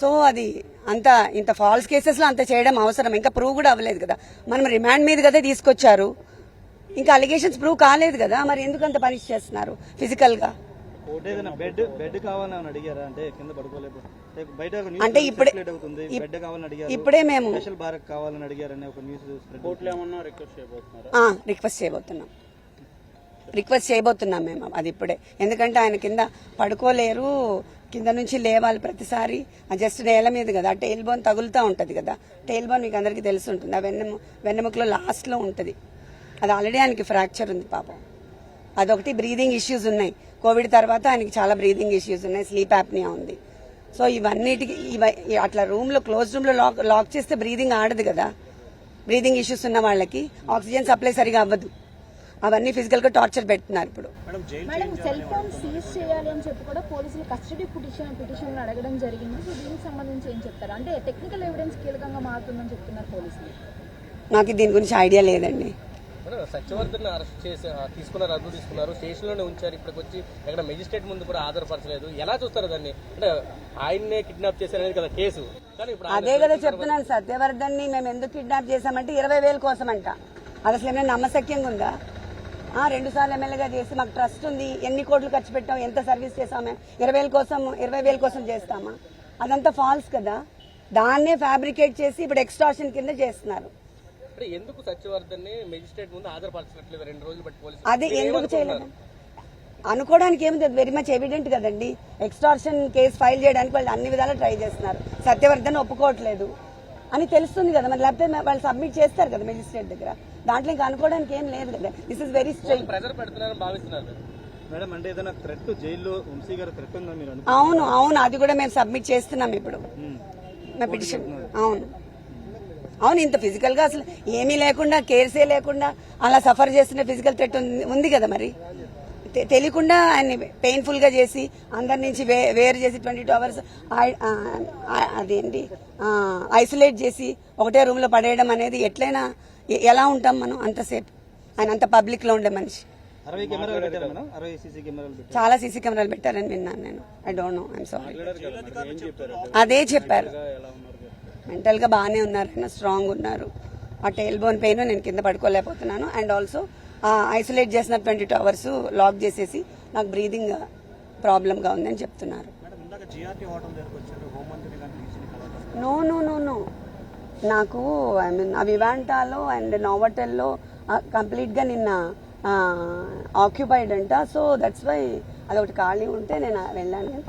So అది అంత ఇంత ఫాల్స్ కేసెస్ లో అంత చేయడం అవసరం, ఇంకా ప్రూవ్ కూడా అవ్వలేదు కదా, మనం రిమాండ్ మీద కదా తీసుకొచ్చారు, ఇంకా అలిగేషన్స్ ప్రూవ్ కాలేదు కదా, మరి ఎందుకు అంత పనిష్ చేస్తున్నారు ఫిజికల్ గా? అంటే ఇప్పుడే మేము రిక్వెస్ట్ చేయబోతున్నాం మేము అది ఇప్పుడే, ఎందుకంటే ఆయన కింద పడుకోలేరు, కింద నుంచి లేవాలి ప్రతిసారి, జస్ట్ నేల మీద కదా, టెయిల్ బోన్ తగులుతూ ఉంటుంది కదా, టెయిల్ బోన్ మీకు అందరికీ తెలిసి ఉంటుంది, ఆ వెన్నెముకలో లాస్ట్లో ఉంటుంది, అది ఆల్రెడీ ఆయనకి ఫ్రాక్చర్ ఉంది పాపం, అదొకటి. బ్రీదింగ్ ఇష్యూస్ ఉన్నాయి, కోవిడ్ తర్వాత ఆయనకి చాలా బ్రీదింగ్ ఇష్యూస్ ఉన్నాయి, స్లీప్ యాప్నియా ఉంది. సో ఇవన్నిటికి అట్లా క్లోజ్ రూమ్ లో లాక్ చేస్తే బ్రీదింగ్ ఆడదు కదా, బ్రీదింగ్ ఇష్యూస్ ఉన్న వాళ్ళకి ఆక్సిజన్ సప్లై సరిగా అవ్వదు, అవన్నీ ఫిజికల్ గా టార్చర్ పెడుతున్నారు ఇప్పుడు. మేడం సెల్ ఫోన్ సీజ్ చేయాలి అని చెప్పి కూడా పోలీసులు కస్టడీ పిటిషన్ అడగడం జరిగింది. సో దీనికి సంబంధించి ఏం చెప్తారు? అంటే టెక్నికల్ ఎవిడెన్స్ కీలకంగా మారుతుందని చెప్తున్నారు పోలీసులు. నాకు దీని గురించి ఐడియా లేదండి. సత్యవర్ధన్ అరెస్ట్ చేసి తీసుకున్నారు, అదుపు తీసుకున్నారు, స్టేషన్ లోనే ఉంచారు, ఇప్పటికి వచ్చి ఎక్కడ మెజిస్ట్రేట్ ముందు కూడా ఆధారపరచలేదు. ఎలా చూస్తారు దాన్ని? అంటే ఆయన్నే కిడ్నాప్ చేశారనేది కదా కేసు. అదే కదా చెప్తున్నాను, సత్యవర్ధన్ ని మేము ఎందుకు కిడ్నాప్ చేశామంటే 20,000 కోసం అంట. అది అసలు ఏమైనా నమ్మశక్యంగా ఉందా? 2 సార్లు ఎమ్మెల్యేగా చేసి మాకు ట్రస్ట్ ఉంది, ఎన్ని కోట్లు ఖర్చు పెట్టాం, ఎంత సర్వీస్ చేసామే, 20,000 కోసం చేస్తామా? అదంతా ఫాల్స్ కదా, దాన్నే ఫ్యాబ్రికేట్ చేసి ఇప్పుడు ఎక్స్టార్షన్ కింద చేస్తున్నారు. ఎందుకు సత్యవర్ధన్ మెజిస్ట్రేట్ ముందు ఆధారపరచట్లేదు 2 రోజులు బట్టి పోలీసులు? అది ఎందుకు చేయలేదు అనుకోవడానికి ఏముంది, వెరీ మచ్ ఎవిడెంట్ కదండి. ఎక్స్టార్షన్ కేసు ఫైల్ చేయడానికి వాళ్ళు అన్ని విధాలు ట్రై చేస్తున్నారు, సత్యవర్ధన్ ఒప్పుకోవట్లేదు అని తెలుస్తుంది కదా, మరి లేకపోతే వాళ్ళు సబ్మిట్ చేస్తారు కదా మెజిస్ట్రేట్ దగ్గర, దాంట్లో ఇంకా అనుకోవడానికి ఏం లేదు కదా. This is very straight. అవును, అది కూడా మేము సబ్మిట్ చేస్తున్నాం ఇప్పుడు పిటిషన్. అవును, ఇంత ఫిజికల్ గా అసలు ఏమీ లేకుండా, కేర్సే లేకుండా అలా సఫర్ చేస్తున్న ఫిజికల్ థ్రెట్ ఉంది కదా, మరి తెలియకుండా ఆయన్ని పెయిన్ఫుల్ గా చేసి అందరి నుంచి వేరు చేసి 22 అవర్స్ అదేంటి ఐసోలేట్ చేసి ఒకటే రూమ్ లో పడేయడం అనేది ఎట్లయినా, ఎలా ఉంటాం మనం అంతసేపు? ఆయన అంత పబ్లిక్ లో ఉండే మనిషి. చాలా సీసీ కెమెరాలు పెట్టారని విన్నాను నేను. I don't know, I'm sorry. అదే చెప్పారు, మెంటల్ గా బాగానే ఉన్నారు, ఆయన స్ట్రాంగ్ ఉన్నారు. ఆ టెయిల్ బోన్ పెయిన్, నేను కింద పడుకోలేకపోతున్నాను, అండ్ ఆల్సో ఐసోలేట్ చేసిన 22 అవర్స్ లాక్ చేసేసి నాకు బ్రీదింగ్ ప్రాబ్లమ్ గా ఉందని చెప్తున్నారు. నో, నాకు ఐ మీన్ వివాంటాలో అండ్ నోవటెల్లో కంప్లీట్ గా నిన్న ఆక్యుపైడ్ అంట. సో దట్స్ వై అదొకటి ఖాళీ ఉంటే నేను వెళ్ళాను.